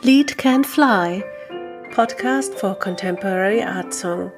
Lead Can Fly, podcast for contemporary art song.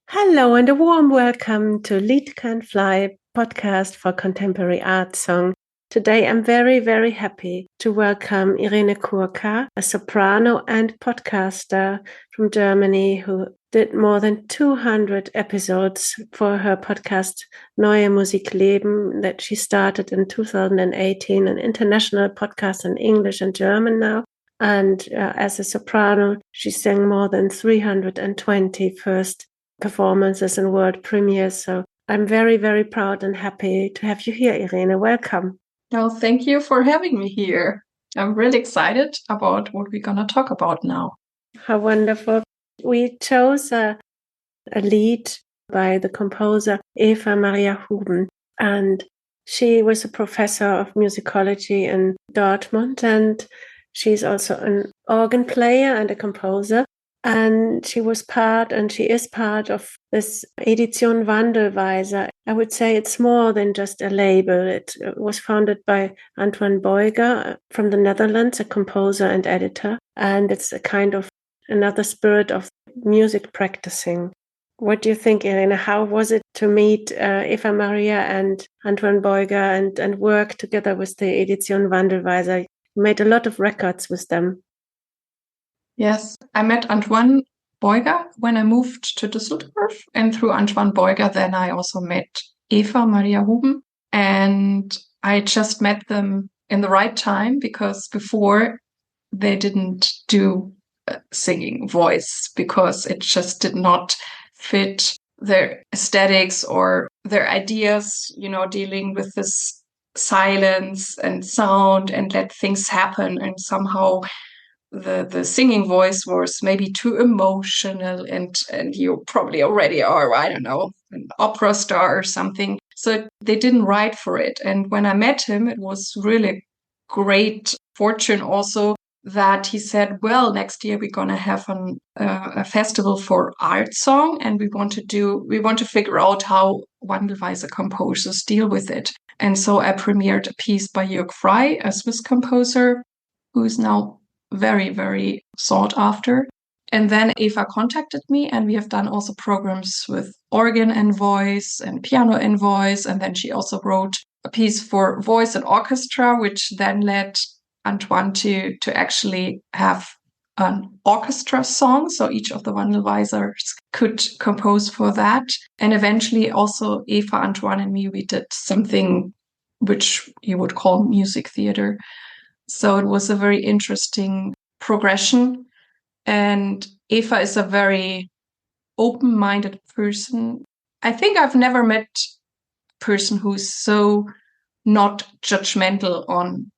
Hello and a warm welcome to Lead Can Fly, podcast for contemporary art song. Today I'm very, very happy to welcome Irene Kurka, a soprano and podcaster from Germany who did more than 200 episodes for her podcast Neue Musik Leben that she started in 2018, an international podcast in English and German now. And as a soprano, she sang more than 320 first performances and world premieres. So I'm very, very proud and happy to have you here, Irene. Welcome. Well, thank you for having me here. I'm really excited about what we're going to talk about now. How wonderful. We chose a lead by the composer Eva-Maria Houben, and she was a professor of musicology in Dortmund, and she's also an organ player and a composer. And she was part, and she is part of this Edition Wandelweiser. I would say it's more than just a label. It was founded by Antoine Beuger from the Netherlands, a composer and editor. And it's a kind of another spirit of music practicing. What do you think, Irene? How was it to meet Eva-Maria and Antoine Beuger and work together with the Edition Wandelweiser? You made a lot of records with them. Yes, I met Antoine Beuger when I moved to Düsseldorf, and through Antoine Beuger, then I also met Eva-Maria Houben, and I just met them in the right time because before they didn't do singing voice because it just did not fit their aesthetics or their ideas, dealing with this silence and sound and let things happen, and somehow the singing voice was maybe too emotional, and you probably already are, I don't know, an opera star or something. So they didn't write for it. And when I met him, it was really great fortune also that he said, well, next year we're going to have a festival for art song, and we want to figure out how Wandelweiser composers deal with it. And so I premiered a piece by Jörg Frey, a Swiss composer who is now very, very sought after. And then Eva contacted me, and we have done also programs with organ and voice and piano and voice. And then she also wrote a piece for voice and orchestra, which then led Antoine to actually have an orchestra song. So each of the Wandelweisers could compose for that. And eventually also Eva, Antoine, and me, we did something which you would call music theater. So it was a very interesting progression. And Eva is a very open-minded person. I think I've never met a person who's so not judgmental on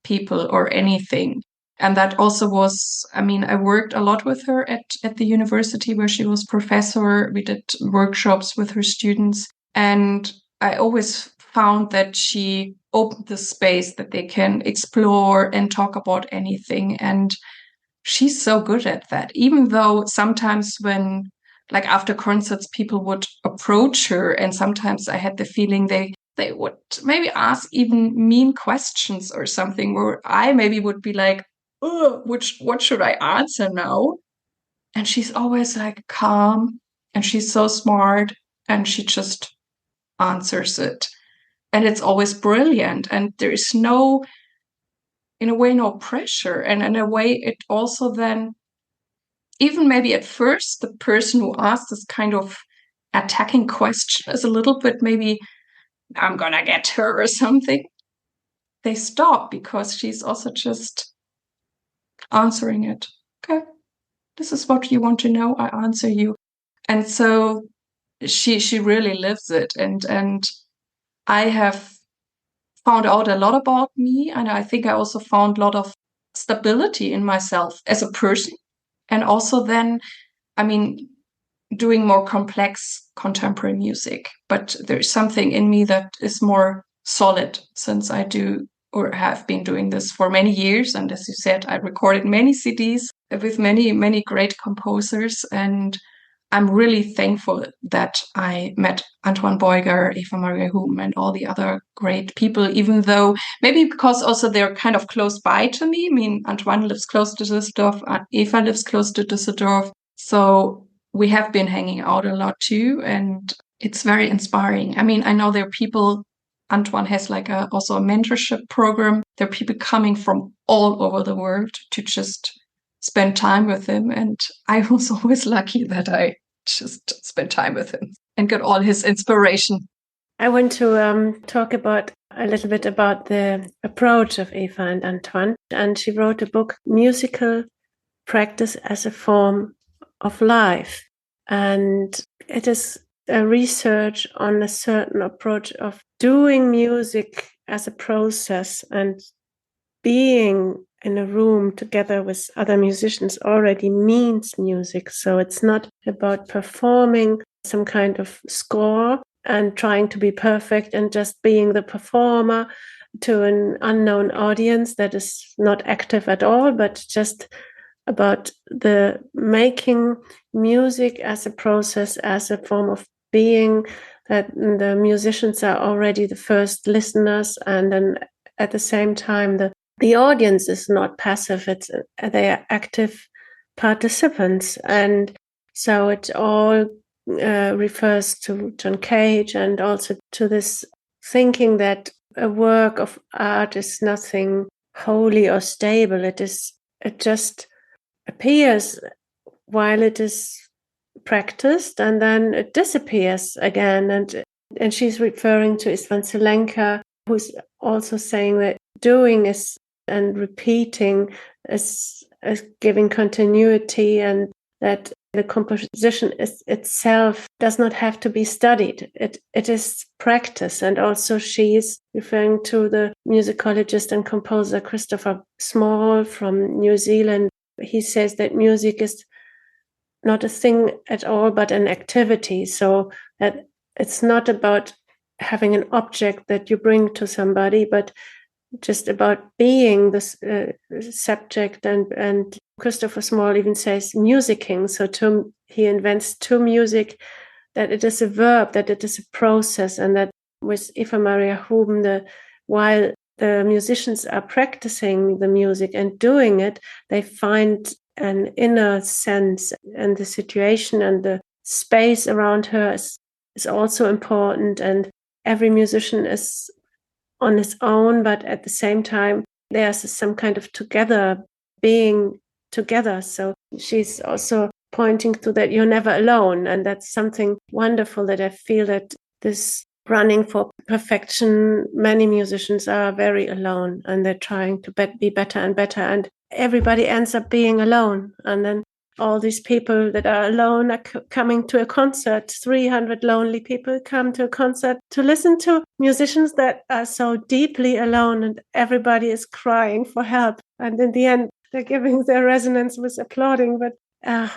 people or anything. And that also was, I worked a lot with her at the university where she was professor. We did workshops with her students. And I always found that she opened the space that they can explore and talk about anything. And she's so good at that, even though sometimes when, like after concerts, people would approach her, and sometimes I had the feeling they would maybe ask even mean questions or something, where I maybe would be like, oh, what should I answer now? And she's always like calm, and she's so smart, and she just answers it. And it's always brilliant. And there is no pressure. And in a way, it also then, even maybe at first, the person who asked this kind of attacking question is a little bit maybe, I'm going to get her or something. They stop because she's also just answering it. Okay, this is what you want to know. I answer you. And so she really lives it. And I have found out a lot about me, and I think I also found a lot of stability in myself as a person. And also then, doing more complex contemporary music. But there's something in me that is more solid since I do or have been doing this for many years. And as you said, I recorded many CDs with many, many great composers. And I'm really thankful that I met Antoine Beuger, Eva-Maria Houben, and all the other great people, even though maybe because also they're kind of close by to me. I mean, Antoine lives close to Düsseldorf, Eva lives close to Düsseldorf. So we have been hanging out a lot too, and it's very inspiring. I mean, I know there are people, Antoine has like also a mentorship program. There are people coming from all over the world to just spend time with him. And I was always lucky that I just spent time with him and got all his inspiration. I want to talk about a little bit about the approach of Eva and Antoine. And she wrote a book, Musical Practice as a Form of Life. And it is a research on a certain approach of doing music as a process, and being in a room together with other musicians already means music. So it's not about performing some kind of score and trying to be perfect and just being the performer to an unknown audience that is not active at all, but just about the making music as a process, as a form of being, that the musicians are already the first listeners, and then at the same time the audience is not passive, they are active participants. And so it all refers to John Cage, and also to this thinking that a work of art is nothing holy or stable. It just appears while it is practiced, and then it disappears again. And she's referring to Istvan Zelenka, who's also saying that doing is and repeating is giving continuity, and that the composition itself does not have to be studied. It is practice. And also she is referring to the musicologist and composer Christopher Small from New Zealand. He says that music is not a thing at all, but an activity. So that it's not about having an object that you bring to somebody, but just about being this subject. And Christopher Small even says musicking. So he invents to music that it is a verb, that it is a process, and that with Eva-Maria Houben, while the musicians are practicing the music and doing it, they find an inner sense, and the situation and the space around her is also important. And every musician is on his own, but at the same time, there's some kind of being together. So she's also pointing to that you're never alone. And that's something wonderful, that I feel that this running for perfection, many musicians are very alone, and they're trying to be better and better. And everybody ends up being alone. And then all these people that are alone are coming to a concert. 300 lonely people come to a concert to listen to musicians that are so deeply alone, and everybody is crying for help. And in the end, they're giving their resonance with applauding. But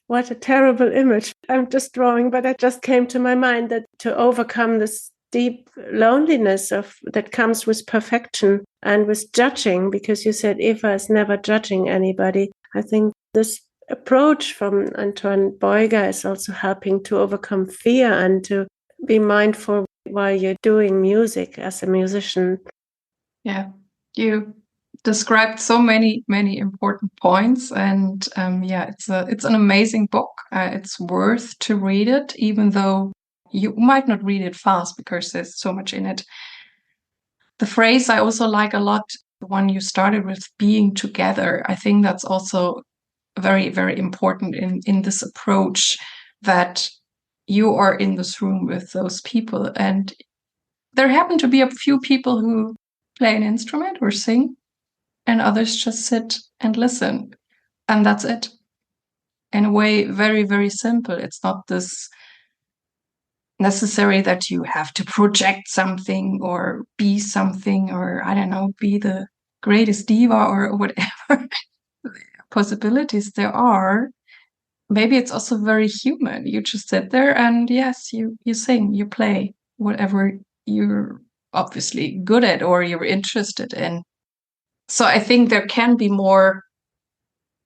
what a terrible image. I'm just drawing, but it just came to my mind that to overcome this deep loneliness that comes with perfection and with judging, because you said Eva is never judging anybody. I think this approach from Antoine Beuger is also helping to overcome fear and to be mindful while you're doing music as a musician. Yeah, you described so many important points, and it's an amazing book. It's worth to read it, even though you might not read it fast because there's so much in it. The phrase I also like a lot, the one you started with, being together. I think that's also very, very important in this approach, that you are in this room with those people. And there happen to be a few people who play an instrument or sing, and others just sit and listen. And that's it. In a way, very, very simple. It's not this necessary that you have to project something or be something, or I don't know, be the greatest diva or whatever possibilities there are. Maybe it's also very human. You just sit there and yes, you sing, you play whatever you're obviously good at or you're interested in. So I think there can be more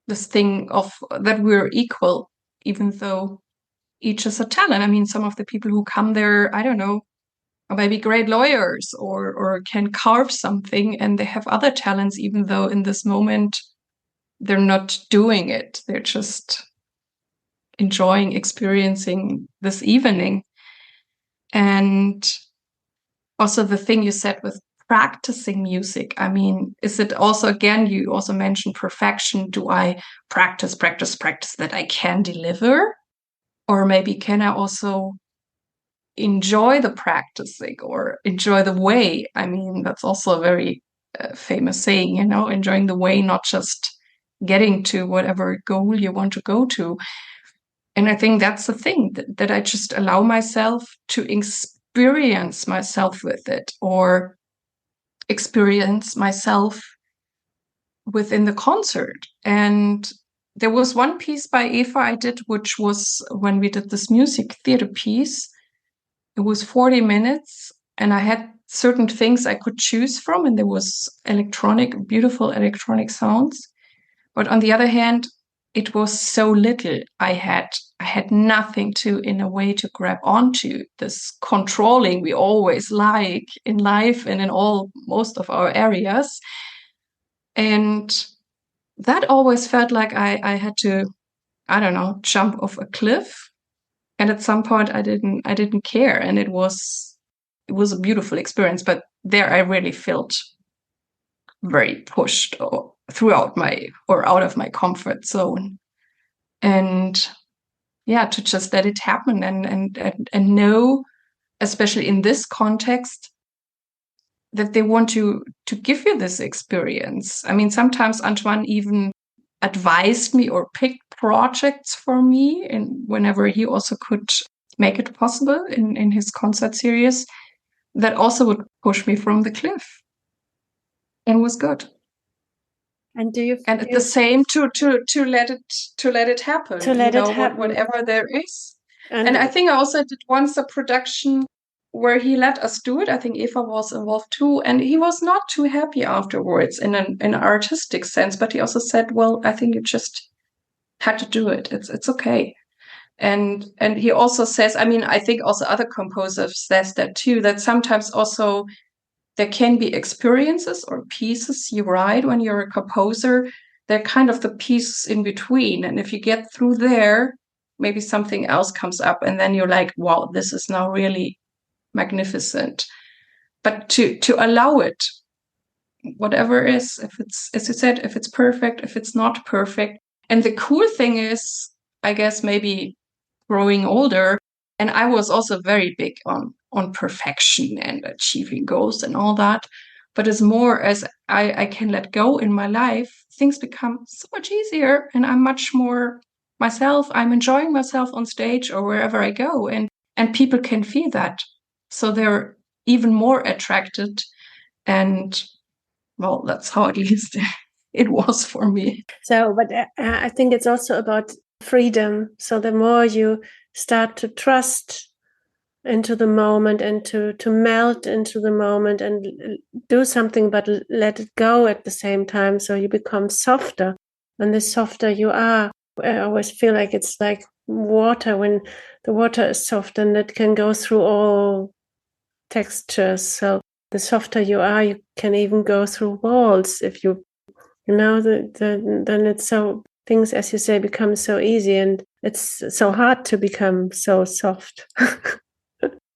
this thing of that we're equal, even though each is a talent. I mean, some of the people who come there, I don't know, are maybe great lawyers or can carve something, and they have other talents, even though in this moment they're not doing it. They're just enjoying, experiencing this evening. And also the thing you said with practicing music, I mean, is it also, again, you also mentioned perfection. Do I practice that I can deliver? Or maybe can I also enjoy the practicing or enjoy the way? I mean, that's also a very famous saying, enjoying the way, not just getting to whatever goal you want to go to. And I think that's the thing, that I just allow myself to experience myself with it, or experience myself within the concert. And there was one piece by Eva I did, which was when we did this music theater piece. It was 40 minutes, and I had certain things I could choose from, and there was beautiful electronic sounds. But on the other hand, it was so little. I had nothing to, in a way, to grab onto. This controlling we always like in life and in most of our areas. And that always felt like I had to, I don't know, jump off a cliff. And at some point I didn't care. And it was a beautiful experience. But there I really felt very pushed out of my comfort zone. And yeah, to just let it happen and know, especially in this context, that they want to give you this experience. I mean, sometimes Antoine even advised me or picked projects for me, and whenever he also could make it possible in his concert series, that also would push me from the cliff, and was good. And do you? And at the same to let it happen, whatever there is. And I think I also did once a production where he let us do it. I think Eva was involved too, and he was not too happy afterwards in an artistic sense. But he also said, "Well, I think you just had to do it. It's okay." And he also says, I mean, I think also other composers says that too, that sometimes also there can be experiences or pieces you write when you're a composer. They're kind of the pieces in between. And if you get through there, maybe something else comes up, and then you're like, wow, this is now really magnificent. But to allow it, whatever is, if it's, as you said, if it's perfect, if it's not perfect. And the cool thing is, I guess, maybe growing older, and I was also very big on perfection and achieving goals and all that. But as more as I can let go in my life, things become so much easier, and I'm much more myself. I'm enjoying myself on stage or wherever I go, and people can feel that. So they're even more attracted. And well, that's how at least it was for me. So, but I think it's also about freedom. So the more you start to trust into the moment and to melt into the moment and do something, but let it go at the same time. So you become softer, and the softer you are, I always feel like it's like water. When the water is soft, and it can go through all textures. So the softer you are, you can even go through walls if you then it's so, things, as you say, become so easy, and it's so hard to become so soft.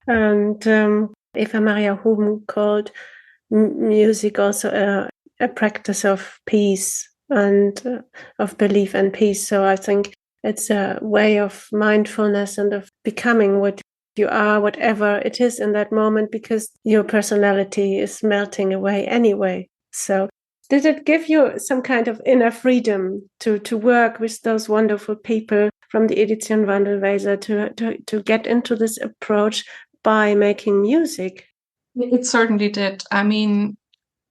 And Eva-Maria Houben called music also a practice of peace and of belief and peace. So I think it's a way of mindfulness and of becoming what you are, whatever it is in that moment, because your personality is melting away anyway. So did it give you some kind of inner freedom to work with those wonderful people from the Edition Wandelweiser to get into this approach by making music? It certainly did. I mean,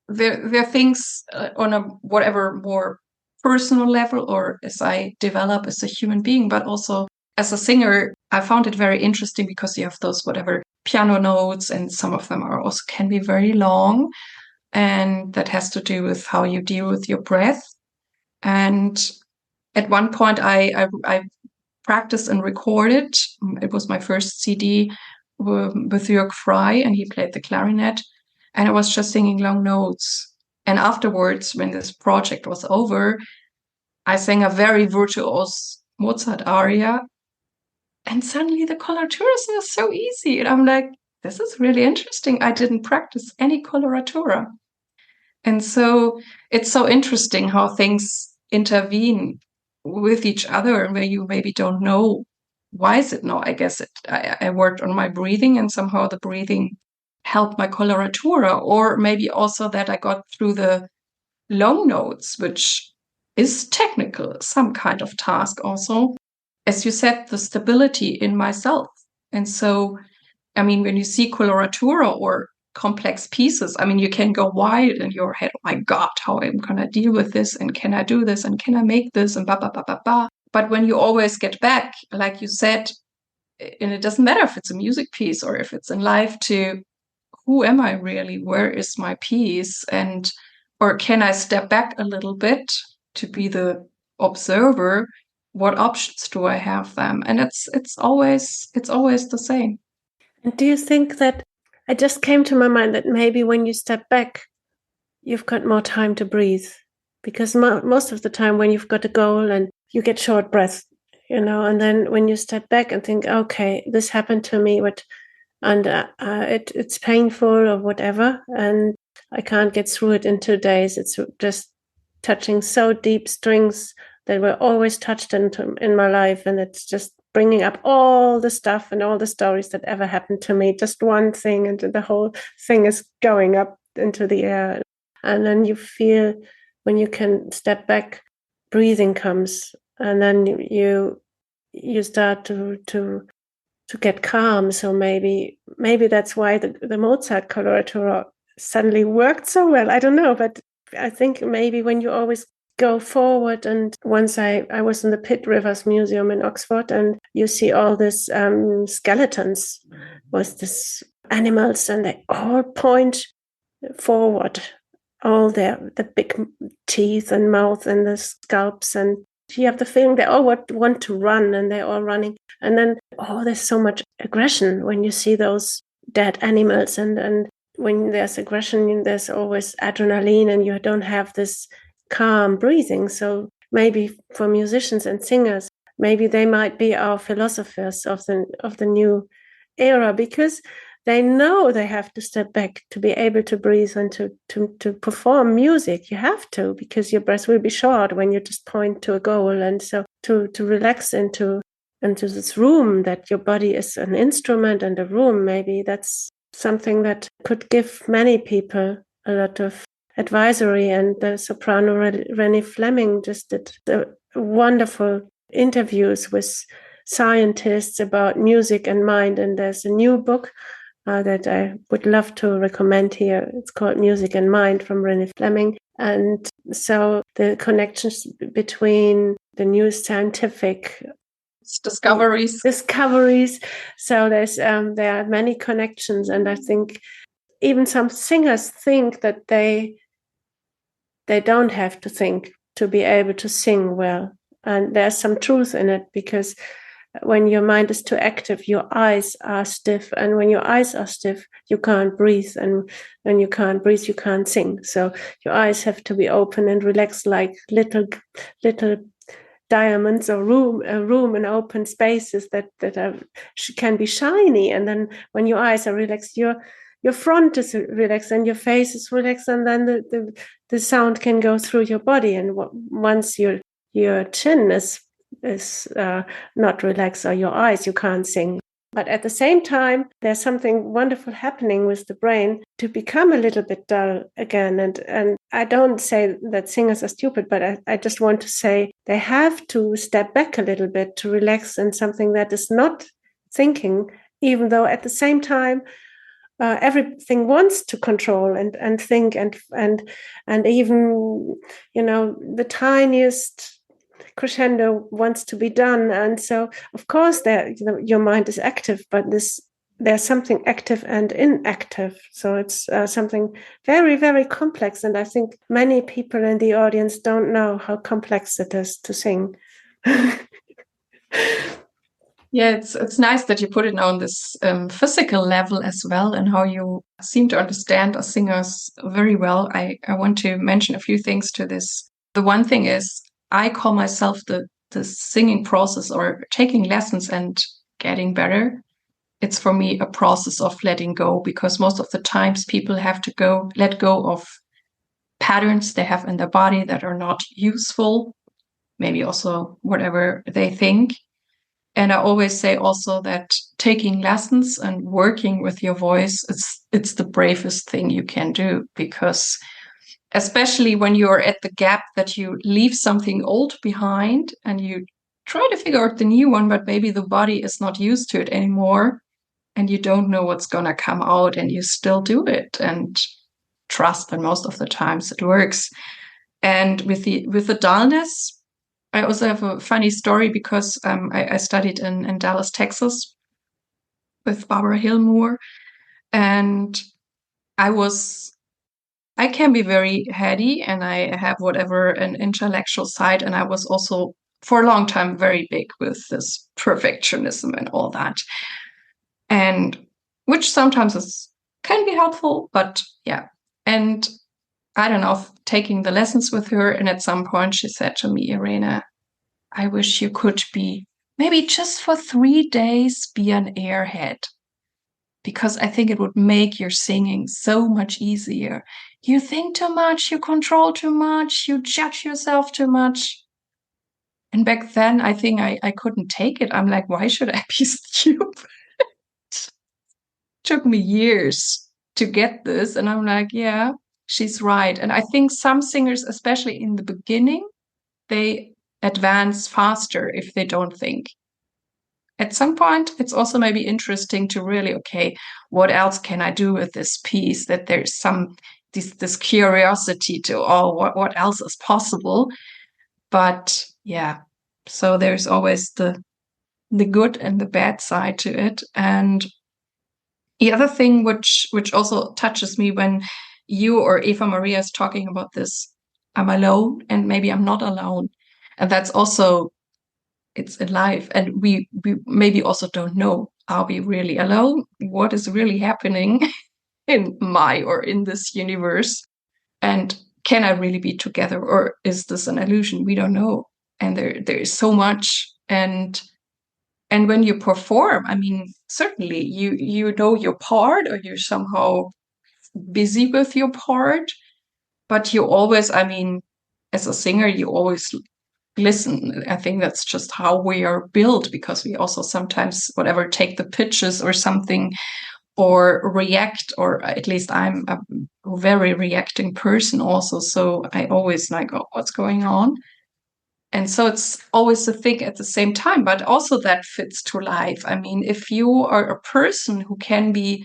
there are things on a whatever more personal level, or as I develop as a human being, but also as a singer, I found it very interesting because you have those whatever piano notes, and some of them are also can be very long. And that has to do with how you deal with your breath. And at one point, I practiced and recorded. It was my first CD with Jörg Frey, and he played the clarinet. And I was just singing long notes. And afterwards, when this project was over, I sang a very virtuose Mozart aria. And suddenly the coloratura was so easy. And I'm like, this is really interesting. I didn't practice any coloratura. And so it's so interesting how things intervene with each other and where you maybe don't know why is it not. I guess I worked on my breathing, and somehow the breathing helped my coloratura, or maybe also that I got through the long notes, which is technical, some kind of task also. As you said, the stability in myself. And so, I mean, when you see coloratura or complex pieces, I mean, you can go wild in your head. Oh my God, how am I going to deal with this? And can I do this? And can I make this? And blah, blah, blah, blah, blah. But when you always get back, like you said, and it doesn't matter if it's a music piece or if it's in life, to who am I really? Where is my piece? And, or can I step back a little bit to be the observer? What options do I have then? And it's always the same. And do you think that, it just came to my mind that maybe when you step back, you've got more time to breathe? Because most of the time when you've got a goal and you get short breath, and then when you step back and think, okay, this happened to me, and it's painful or whatever, and I can't get through it in 2 days. It's just touching so deep strings that were always touched in my life, and it's just bringing up all the stuff and all the stories that ever happened to me. Just one thing, and the whole thing is going up into the air. And then you feel, when you can step back, breathing comes, and then you start to get calm. So maybe that's why the Mozart coloratura suddenly worked so well. I don't know, but I think maybe when you always go forward. And once I was in the Pitt Rivers Museum in Oxford, and you see all these skeletons with these animals, and they all point forward, all the big teeth and mouth and the scalps, and you have the feeling they all want to run, and they're all running. And then, there's so much aggression when you see those dead animals, and when there's aggression, there's always adrenaline, and you don't have this calm breathing. So maybe for musicians and singers, maybe they might be our philosophers of the new era, because they know they have to step back to be able to breathe and to perform music. You have to, because your breath will be short when you just point to a goal. And so to relax into this room, that your body is an instrument and a room, maybe that's something that could give many people a lot of advisory. And the soprano Renée Fleming just did wonderful interviews with scientists about music and mind. And there's a new book that I would love to recommend here. It's called Music and Mind, from Renée Fleming. And so the connections between the new scientific discoveries. So there are many connections, and I think even some singers think that they don't have to think to be able to sing well. And there's some truth in it, because when your mind is too active, your eyes are stiff. And when your eyes are stiff, you can't breathe. And when you can't breathe, you can't sing. So your eyes have to be open and relaxed, like little diamonds, or room and open spaces that can be shiny. And then when your eyes are relaxed, your front is relaxed and your face is relaxed, and then the sound can go through your body. And once your chin is not relaxed, or your eyes, you can't sing. But at the same time, there's something wonderful happening with the brain to become a little bit dull again. And I don't say that singers are stupid, but I just want to say they have to step back a little bit to relax in something that is not thinking, even though at the same time, everything wants to control and think and even, the tiniest crescendo wants to be done. And so, of course, your mind is active, but there's something active and inactive. So it's something very, very complex. And I think many people in the audience don't know how complex it is to sing. Yeah, it's nice that you put it on this physical level as well, and how you seem to understand us singers very well. I want to mention a few things to this. The one thing is, I call myself the singing process, or taking lessons and getting better. It's for me a process of letting go, because most of the times people have to let go of patterns they have in their body that are not useful, maybe also whatever they think. And I always say also that taking lessons and working with your voice, it's the bravest thing you can do, because especially when you're at the gap that you leave something old behind and you try to figure out the new one, but maybe the body is not used to it anymore and you don't know what's going to come out, and you still do it and trust that most of the times it works. And with the dullness, I also have a funny story, because I studied in Dallas, Texas with Barbara Hill-Moore, and I can be very heady, and I have whatever an intellectual side, and I was also for a long time very big with this perfectionism and all that, and which sometimes can be helpful, but yeah. And I don't know, taking the lessons with her, and at some point she said to me, Irene, I wish you could be, maybe just for 3 days, be an airhead, because I think it would make your singing so much easier. You think too much, you control too much, you judge yourself too much. And back then, I think I couldn't take it. I'm like, why should I be stupid? It took me years to get this. And I'm like, yeah, she's right. And I think some singers, especially in the beginning, they advance faster if they don't think. At some point, it's also maybe interesting to really, okay, what else can I do with this piece? That there's this curiosity to, oh, what else is possible? But yeah, so there's always the good and the bad side to it. And the other thing which also touches me when you or Eva-Maria is talking about this, I'm alone and maybe I'm not alone. And that's also, it's in life, and we maybe also don't know, are we really alone? What is really happening in this universe? And can I really be together, or is this an illusion? We don't know. And there is so much. And when you perform, I mean, certainly you know your part, or you're somehow busy with your part, but you always, I mean, as a singer, you always listen. I think that's just how we are built, because we also sometimes, whatever, take the pitches or something, or react, or at least I'm a very reacting person also. So I always like, oh, what's going on? And so it's always a thing at the same time, but also that fits to life. I mean, if you are a person who can be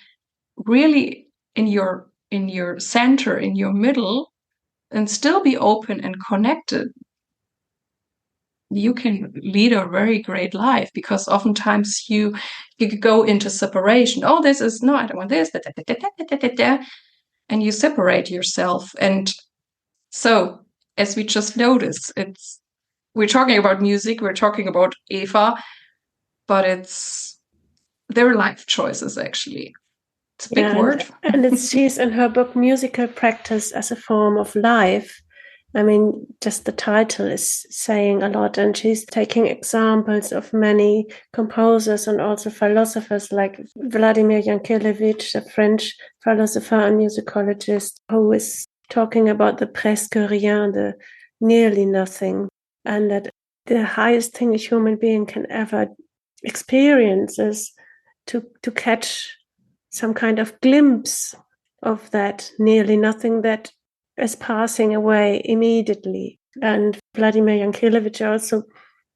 really in your center, in your middle, and still be open and connected, you can lead a very great life, because oftentimes you go into separation. Oh, this is, no, I don't want this, and you separate yourself. And so, as we just noticed, we're talking about music, we're talking about Eva, but it's their life choices, actually. It's a big word. And she's in her book, Musical Practice as a Form of Life. I mean, just the title is saying a lot, and she's taking examples of many composers and also philosophers like Vladimir Yankelevich, a French philosopher and musicologist, who is talking about the presque rien, the nearly nothing, and that the highest thing a human being can ever experience is to catch some kind of glimpse of that nearly nothing that is passing away immediately. And Vladimir Yankelevich also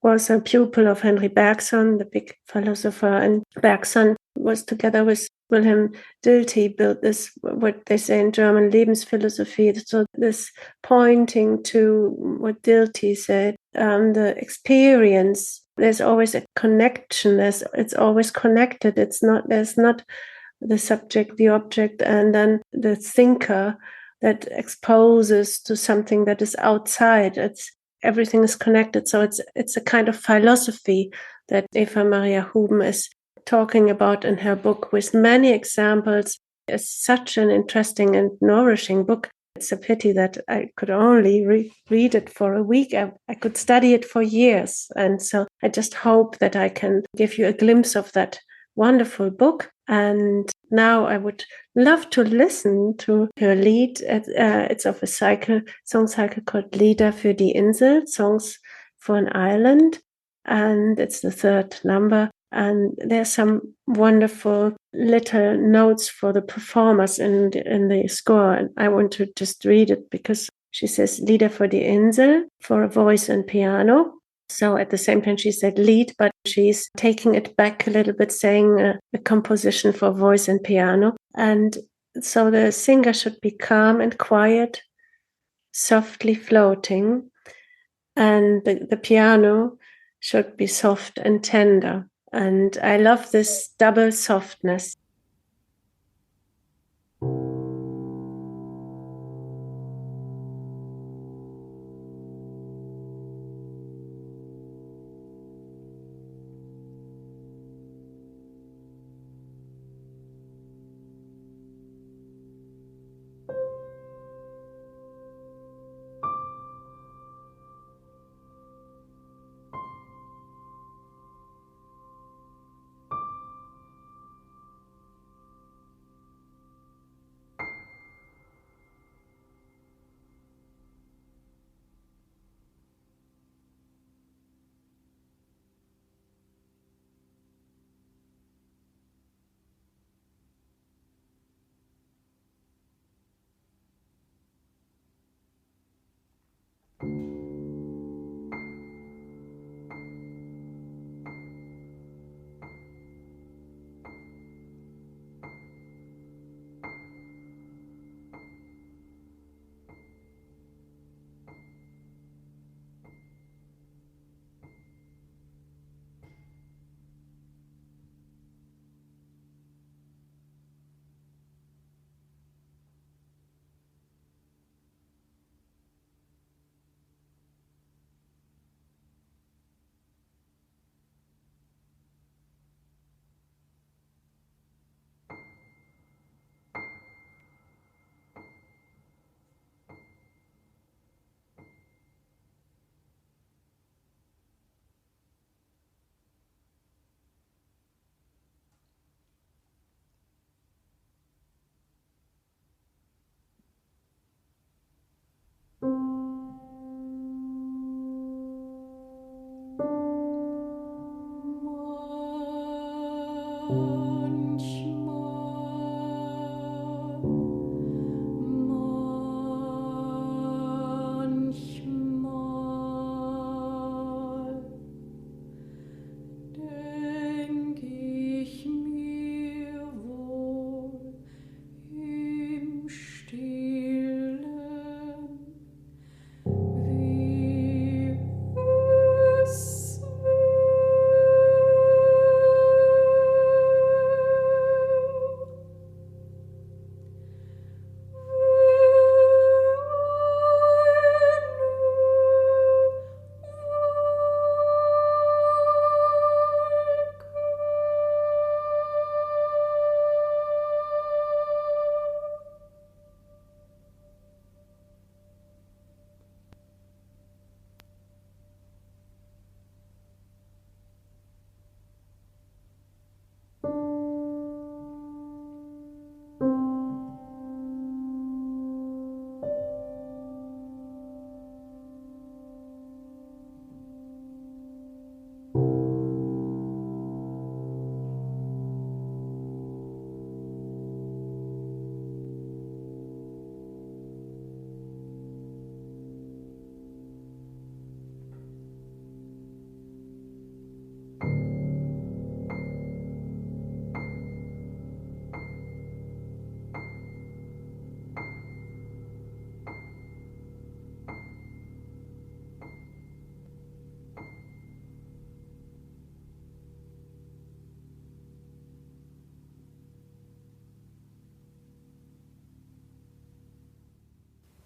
was a pupil of Henry Bergson, the big philosopher, and Bergson was, together with Wilhelm Dilthey, built this, what they say in German, Lebensphilosophie, so this pointing to what Dilthey said, the experience. There's always a connection. It's always connected. There's not the subject, the object, and then the thinker that exposes to something that is outside. everything is connected. So it's a kind of philosophy that Eva-Maria Houben is talking about in her book with many examples. It's such an interesting and nourishing book. It's a pity that I could only read it for a week. I could study it for years. And so I just hope that I can give you a glimpse of that wonderful book. And now I would love to listen to her lied. It's of a song cycle called Lieder für die Insel, Songs for an Island. And it's the third number. And there's some wonderful little notes for the performers in the score. And I want to just read it because she says Lieder für die Insel for a voice and piano. So at the same time, she said lead, but she's taking it back a little bit, saying a composition for voice and piano. And so the singer should be calm and quiet, softly floating. And the piano should be soft and tender. And I love this double softness.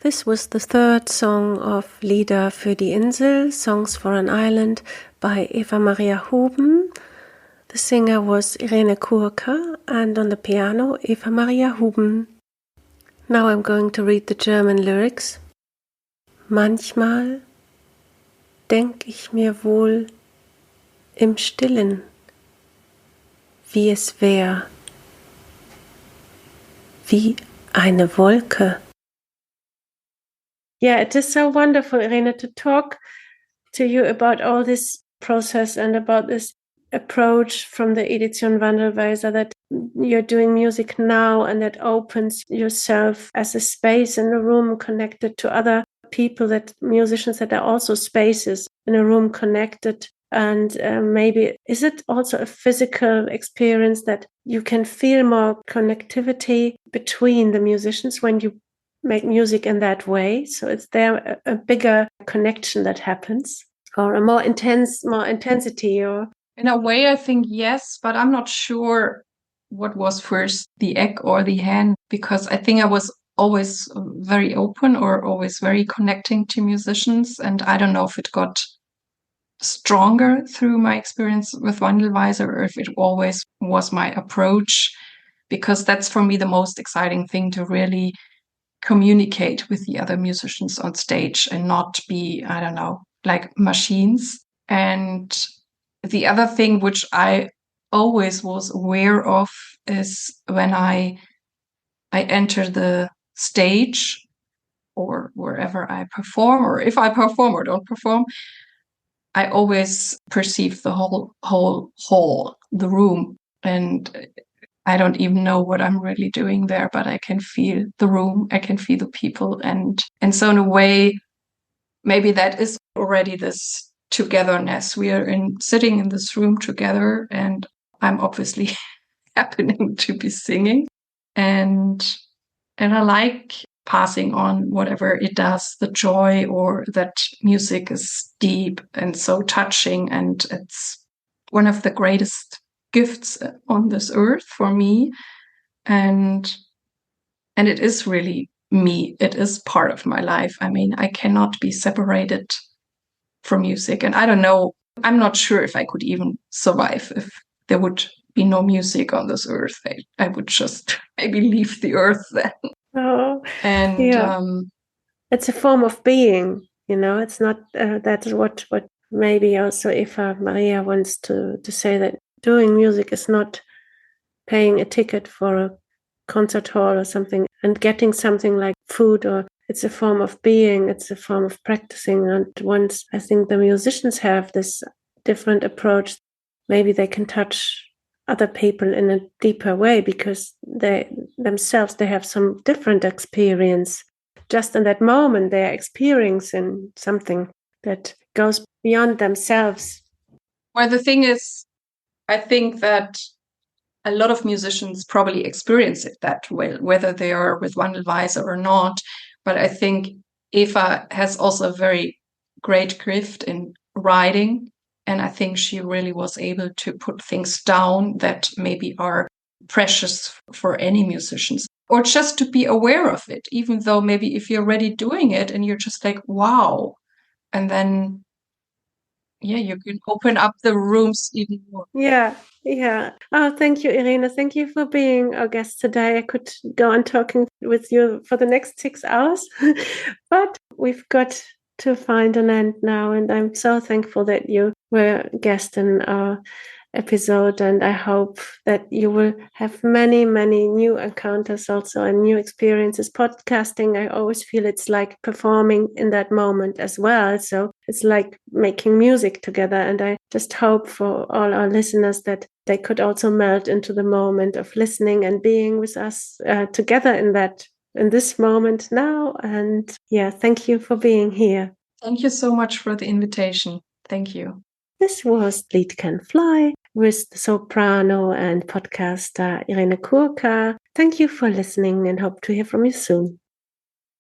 This was the third song of Lieder für die Insel, Songs for an Island by Eva-Maria Houben. The singer was Irene Kurka and on the piano Eva-Maria Houben. Now I'm going to read the German lyrics. Manchmal denk ich mir wohl im Stillen, wie es wär, wie eine Wolke. Yeah, it is so wonderful, Irene, to talk to you about all this process and about this approach from the Edition Wandelweiser, that you're doing music now and that opens yourself as a space in a room connected to other people, that musicians that are also spaces in a room connected. And maybe is it also a physical experience that you can feel more connectivity between the musicians when you make music in that way? So is there a bigger connection that happens, or a more intensity? Or in a way, I think yes, but I'm not sure what was first, the egg or the hen, because I think I was always very open or always very connecting to musicians, and I don't know if it got stronger through my experience with Wandelweiser or if it always was my approach, because that's for me the most exciting thing, to really communicate with the other musicians on stage and not be, I don't know, like machines. And the other thing which I always was aware of is when I enter the stage or wherever I perform, or if I perform or don't perform, I always perceive the whole hall, the room, and I don't even know what I'm really doing there, but I can feel the room, I can feel the people, and so in a way, maybe that is already this togetherness. We are sitting in this room together, and I'm obviously happening to be singing, and I like passing on whatever it does, the joy, or that music is deep and so touching, and it's one of the greatest gifts on this earth for me, and it is really me. It is part of my life. I mean, I cannot be separated from music, and I don't know, I'm not sure if I could even survive if there would be no music on this earth. I would just maybe leave the earth then. oh, And yeah. It's a form of being, it's not that's what maybe also Eva-Maria wants to say, that doing music is not paying a ticket for a concert hall or something and getting something like food, or it's a form of being, it's a form of practicing. And once I think the musicians have this different approach, maybe they can touch other people in a deeper way, because they themselves, they have some different experience. Just in that moment, they're experiencing something that goes beyond themselves. Well, the thing is, I think that a lot of musicians probably experience it that way, whether they are with Wandelweiser or not. But I think Eva has also a very great gift in writing. And I think she really was able to put things down that maybe are precious for any musicians, or just to be aware of it, even though maybe if you're already doing it and you're just like, wow. And then, yeah, you can open up the rooms even more. Yeah. Oh, thank you, Irene. Thank you for being our guest today. I could go on talking with you for the next 6 hours, but we've got to find an end now. And I'm so thankful that you were a guest in our episode. And I hope that you will have many, many new encounters also and new experiences. Podcasting, I always feel it's like performing in that moment as well. So it's like making music together. And I just hope for all our listeners that they could also melt into the moment of listening and being with us together in this moment now. And yeah, thank you for being here. Thank you so much for the invitation. Thank you. This was Lied Can Fly with the soprano and podcaster Irene Kurka. Thank you for listening and hope to hear from you soon.